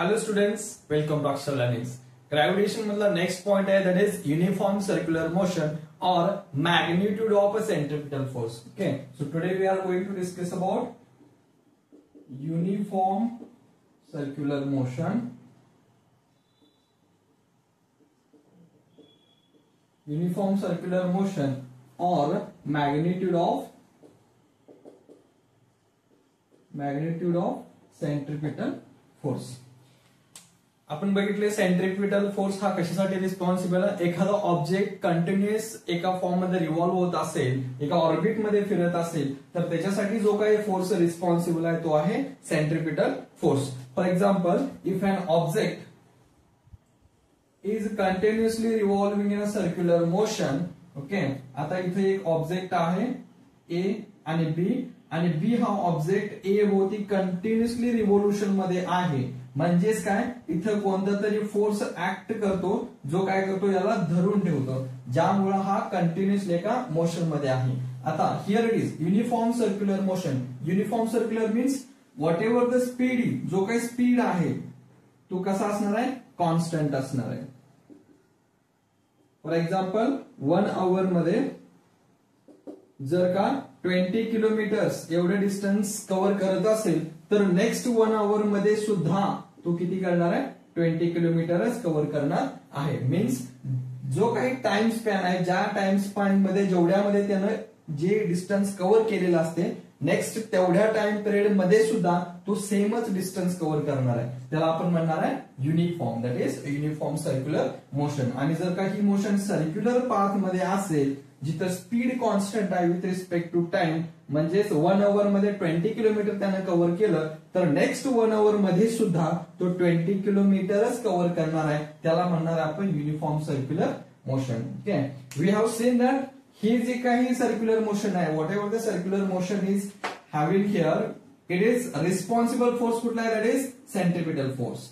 Hello students, welcome to Akshay Learnings. Gravitation मधला next point आहे that is uniform circular motion or magnitude of a centripetal force. Okay, so today we are going to discuss about uniform circular motion. Uniform circular motion or magnitude of centripetal force. आपण बघितले centripetal force हा कशासाठी responsible आहे. एखादा object continuous एका form मध्ये revolve होत असेल, एका ऑर्बिट मध्ये फिरत असेल, तर त्याच्यासाठी जो काही फोर्स रिस्पॉन्सिबल आहे तो आहे centripetal force. For example, if an object is continuously revolving in a circular motion. Okay, आता इथे एक ऑब्जेक्ट आहे ए आणि बी, आणि बी हा ऑब्जेक्ट ए भोवती कंटिन्युअसली रिव्होल्युशन मध्ये आहे. म्हणजेच काय, इथं कोणता तरी फोर्स ऍक्ट करतो जो काय करतो, याला धरून ठेवतो, ज्यामुळे हा कंटिन्युअसली एका मोशन मध्ये आहे. आता here it is uniform circular motion. Uniform circular means what ever the speed is, जो काही स्पीड आहे तो कसा असणार आहे, कॉन्स्टंट असणार आहे. फॉर एक्झाम्पल 1 आवर मध्ये जर का 20 किलोमीटर्स एवढे डिस्टन्स कव्हर करत असेल, तर नेक्स्ट 1 आवर मध्ये सुद्धा तो किती करणार आहे, 20 किलोमीटरच कव्हर करणार आहे. मीन्स जो काही टाइम स्पॅन आहे, ज्या टाइम स्पॅन मध्ये जेवढ्यामध्ये त्यानं जे डिस्टन्स कव्हर केलेलं असते, नेक्स्ट तेवढ्या टाइम पिरियड मध्ये सुद्धा तो सेमच डिस्टन्स कव्हर करणार आहे. त्याला आपण म्हणणार आहे uniform, that is uniform circular motion. आणि जर का ही मोशन सर्क्युलर पाथ मध्ये असेल, जिथं स्पीड कॉन्स्टंट आहे विथ रिस्पेक्ट टू टाइम, म्हणजेच 1 आवर मध्ये 20 किलोमीटर त्यानं कव्हर केलं, तर नेक्स्ट 1 आवर मध्ये सुद्धा तो 20 किलोमीटरच कव्हर करणार आहे. त्याला म्हणणार आपण uniform circular motion. Okay, we have seen that ही जी काही सर्क्युलर मोशन आहे, whatever the circular motion is having here, it is responsible force कुठला आहे, दॅट इज सेंट्रिपिटल फोर्स.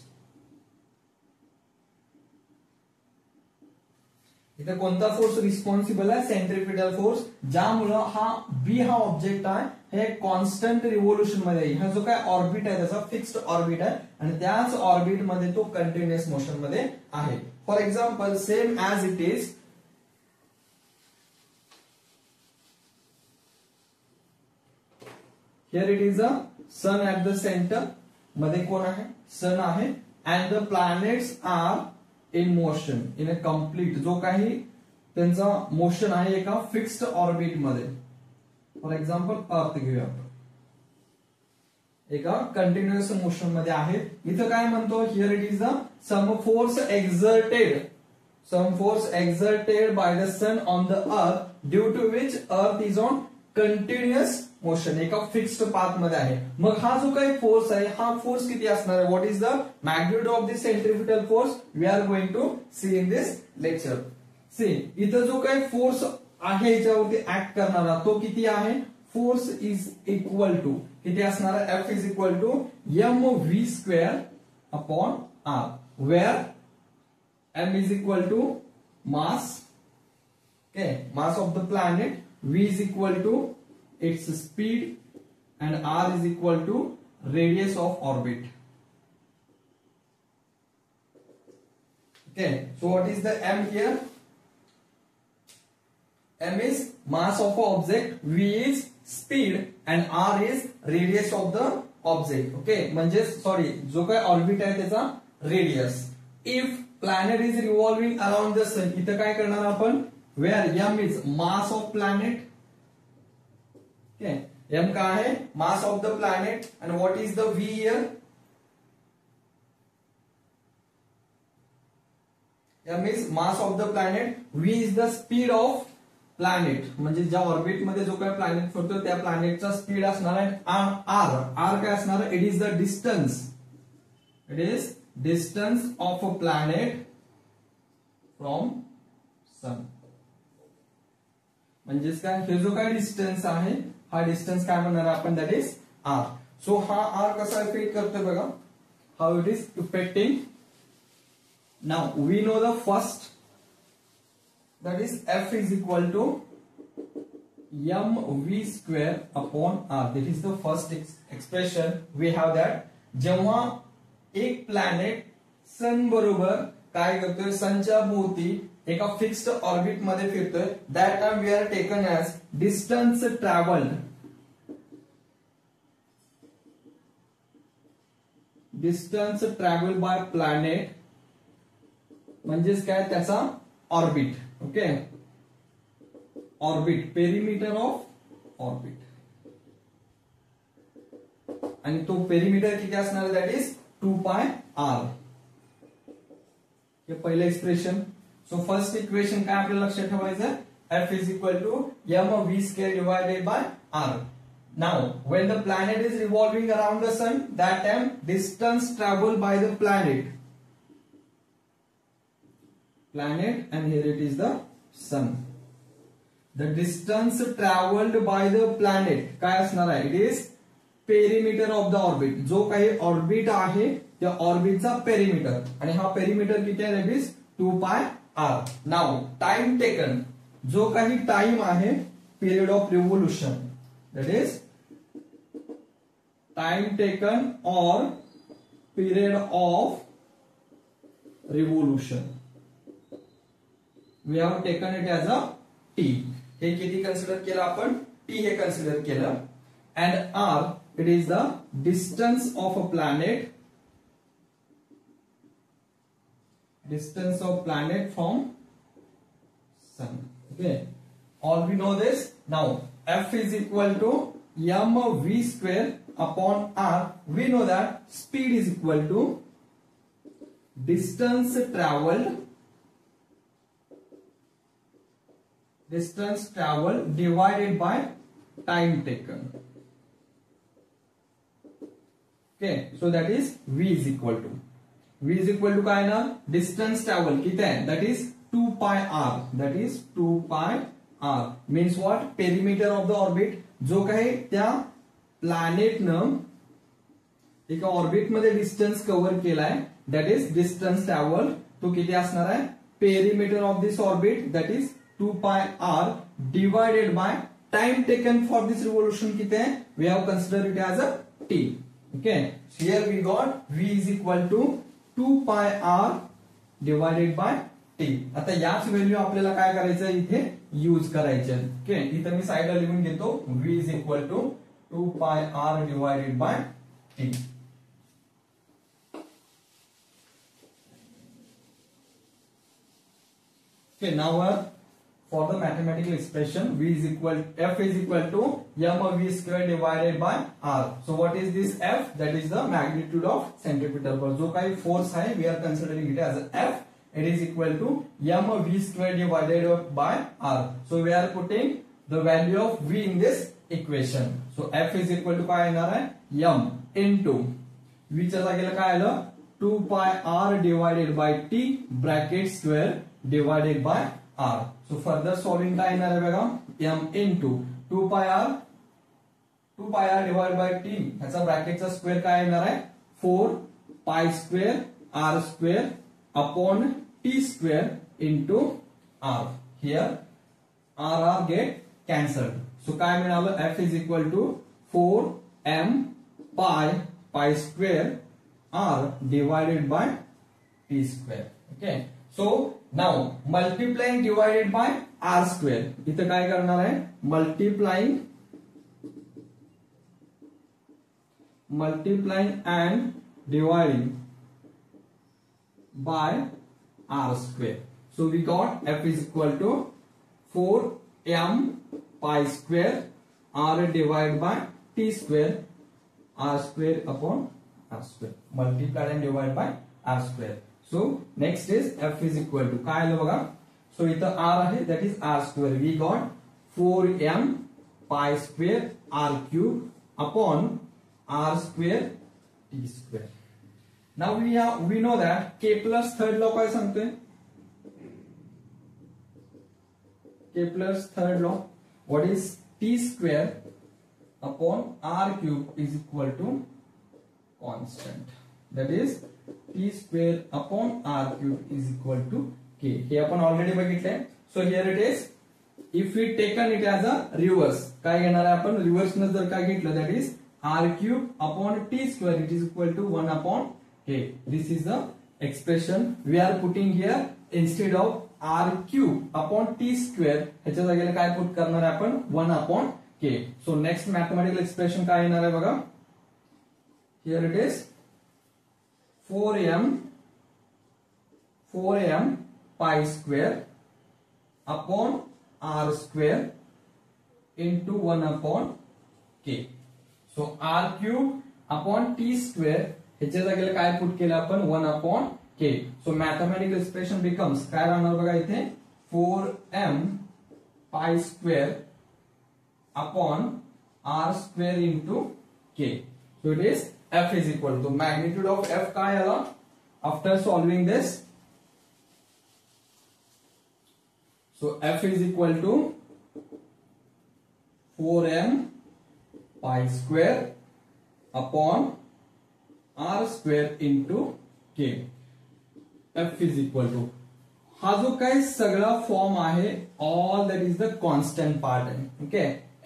इथे कोणता फोर्स रिस्पॉन्सिबल आहे, सेंट्रिपिटल फोर्स, ज्यामुळं हा बी हा ऑब्जेक्ट आहे हे कॉन्स्टंट रिव्होल्युशन मध्ये आहे. हा जो काय ऑर्बिट आहे त्याचा फिक्स्ड ऑर्बिट आहे, आणि त्याच ऑर्बिट मध्ये तो कंटिन्युअस मोशन मध्ये आहे. For example, same as it is here it is a sun at the centre. मध्ये कोण आहे, सन आहे, and the planets are in motion in a complete, जो काही त्यांचा मोशन आहे एका फिक्स्ड ऑर्बिट मध्ये. फॉर एक्झाम्पल अर्थ घेऊया आपण, एका कंटिन्युअस मोशन मध्ये आहे. इथं काय म्हणतो, here it is the sum force exerted by the sun on the earth due to which earth is on continuous motion, एका फिक्स्ड पाथ मध्ये आहे. मग हा जो काही फोर्स आहे, हा फोर्स किती असणार आहे, what is the magnitude of this centripetal force, we are going to see in this lecture. See, इथं जो काही फोर्स आहे याच्यावरती ऍक्ट करणारा तो किती आहे, फोर्स इज इक्वल टू किती असणार आहे, F is equal to mv² upon R, where m is equal to mass, okay, mass of the planet, v is equal to its speed, and r is equal to radius of orbit. Okay, so what is the m here? M is mass of an object, v is speed, and r is radius of the object. Okay, म्हणजे sorry, जो काही orbit आहे त्याचा radius. If planet is revolving around the sun, इथं काय करणार आपण, where m is mass of planet. Okay, m का है, mass of the planet, and what is the v here? m is mass of the planet, v is the speed of planet, म्हणजे ज्या orbit मध्ये जो काही planet फिरतो त्या प्लॅनेटचा speed असणार आहे. r काय असणार आहे, it is the distance of a planet from sun. म्हणजेच काय, हे जो काही डिस्टन्स आहे हा डिस्टन्स काय म्हणणार आपण, दॅट इज आर. सो हा आर कसा इफेक्ट करतोय बघा, how it is effecting. Now we know the first, that is F is equal to mv square upon r. That is the first expression. We have that जेव्हा एक planet सन बरोबर काय करतोय, सनच्या भोवती एका फिक्स्ड ऑर्बिट मध्ये फिरतोय, that time we are taken as distance travelled. Distance travel by planet म्हणजेच काय, त्याचा orbit. Okay, orbit, perimeter of orbit. आणि तो पेरिमीटर किती असणार आहे, दॅट इज 2πr. हे पहिलं एक्सप्रेशन. सो फर्स्ट इक्वेशन काय आपल्याला लक्षात ठेवायचं, F is equal to mv square divided by r. Now, when the planet is revolving around the sun, that time distance traveled by the planet, and here it is the sun. The distance traveled by the planet काय असणार आहे, it is perimeter of the orbit. जो काही orbit आहे त्या ऑर्बिटचा perimeter, आणि हा perimeter किती आहे, that is 2πr. Now, time taken, जो काही टाइम आहे, period of revolution, that is time taken or period of revolution. We have taken it as a t. हे किती कन्सिडर केलं आपण, t हे कन्सिडर केलं. And r, it is the distance of a planet, distance of planet from sun. Okay, all we know this. Now F is equal to mv square upon r. We know that speed is equal to distance traveled divided by time taken. Okay, so that is v is equal to काय ना, distance travel किती आहे, that is 2πr. that is 2πr means what, perimeter of the orbit. जो काही त्या प्लॅनेटनं एका orbit मध्ये distance cover केलाय, दॅट इज डिस्टन्स ट्रॅव्हल. तो किती असणार आहे, perimeter of this orbit, that is 2πr divided by time taken for this revolution किती आहे, we have consider it as a t. Okay, here we got v is equal to 2πr divided by t. आता याच value आपल्याला काय करायचं, इथे use करायचे. Okay, इथे मी साइडला लिहून घेतो, v is equal to 2πr divided by t. Okay, now for the mathematical expression, F is equal to mv square divided by r. So what is this F? That is the magnitude of centripetal force. जो काही force है, we are considering it as F. It is equal to mv square divided by r. So we are putting the value of v in this equation. So F is equal to काय येणार आहे, m into v च्या जागेला काय आलं, 2πr divided by t bracket square divided by r. So further solving काय येणार आहे बघा, m into 2πr divided by t, ह्याचा ब्रॅकेटचा स्क्वेअर काय येणार आहे, 4π square r square upon t square into r. Here r get cancelled. So काय मिळालं, F is equal to 4m pi square r divided by t square. Okay, so now multiplying divided by r square. इथं काय करणार आहे, multiplying and dividing by r square. So we got F is equal to 4m pi square r divided by t square, r square upon r square, multiplied and divided by r square. So next is F is equal to काय आलं बघा, so इथं r आहे, that is r square. We got 4m pi square r cube upon r square t square. Now we know that Kepler's third law काय सांगतोय, Kepler's third law, what is t square upon r cube is equal to constant, that is t square upon r cube is equal to k. हे आपण already बघितलंय. So here it is, if we taken it as a reverse, काय घेणार आहे आपण, reverse न जर काय घेतलं, that is r cube upon t square, it is equal to 1 upon Okay, this is the expression we are putting here instead of r cube upon t square. ह्याच्या जागेला काय पुट करणार आहे आपण 1 upon k. So next mathematical expression काय येणार आहे बघा. Here it is 4m pi square upon r square into 1 upon k. So r cube upon t square ह्याच्या जागेला काय पुट केलं आपण 1 upon k. So mathematical expression becomes काय राहणार बघा इथे 4m pi square upon r square into k. So it is f is equal to magnitude of f काय आला after solving this. So f is equal to 4m pi square upon r square into k. f is equal to हा जो काही सगळा form आहे all that is the constant part आहे. Okay,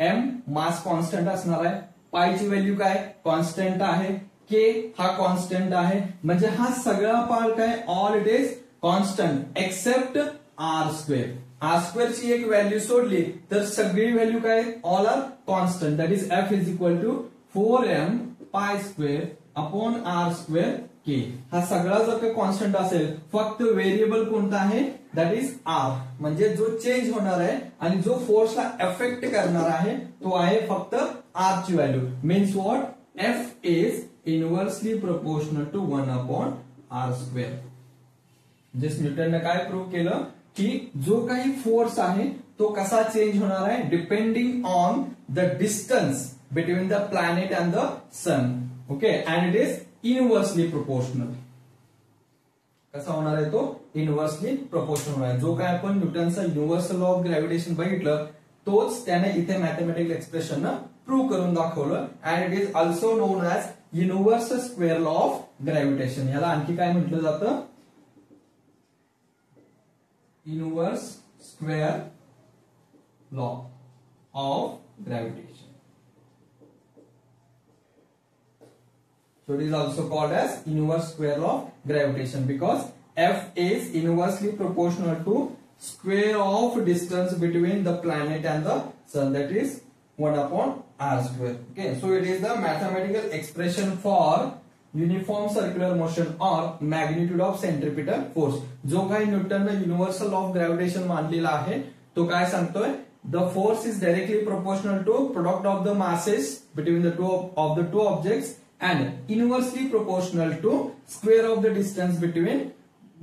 m मास constant असणार आहे, पाय ची व्हॅल्यू काय कॉन्स्टंट आहे, k हा कॉन्स्टंट आहे, म्हणजे हा सगळा पार्ट काय all it is constant except r square. r square ची एक व्हॅल्यू सोडली तर सगळी व्हॅल्यू काय all are constant. That is f is equal to 4m pi square upon r square k. हा सगळा जर का कॉन्स्टंट असेल फक्त व्हेरिएबल कोणता आहे दॅट इज r, म्हणजे जो चेंज होणार आहे आणि जो फोर्सला अफेक्ट करणार आहे तो आहे फक्त r ची value. Means what f is inversely proportional to 1 upon r square. Just न्यूटनने काय प्रूव्ह केलं की जो काही फोर्स आहे तो कसा चेंज होणार आहे depending on the distance between the planet and the sun. Okay, and it is inversely proportional. कसा होणार आहे तो इनव्हर्सली प्रोपोर्शनल आहे. जो काय आपण न्यूटनचा युनिव्हर्सल लॉ ऑफ ग्रॅव्हिटेशन बघितलं तोच त्याने इथे मॅथमॅटिकल एक्सप्रेशन प्रूव्ह करून दाखवलं. And it is also known as universal square law of gravitation. याला आणखी काय म्हटलं जातं universe square law of gravitation. So it is also called as inverse square law of gravitation because f is inversely proportional to square of distance between the planet and the sun, that is 1 upon r square. Okay, so it is the mathematical expression for uniform circular motion or magnitude of centripetal force. जो काही Newton ने universal law of gravitation मानलेला आहे तो काय सांगतोय the force is directly proportional to product of the masses between the two objects and inversely proportional to square of the distance between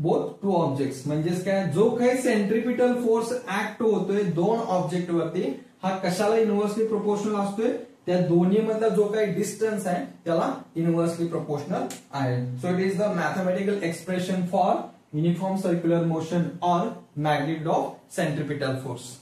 both two objects. म्हणजेच काय जो काही centripetal force act होतोय दोन ऑब्जेक्ट वरती हा कशाला इनव्हर्सली प्रोपोर्शनल असतोय त्या दोन्ही मधला जो काही डिस्टन्स आहे त्याला इनव्हर्सली प्रोपोर्शनल आहे. So it is the mathematical expression for uniform circular motion और मॅग्निट्यूड ऑफ सेंट्रिपिटल फोर्स.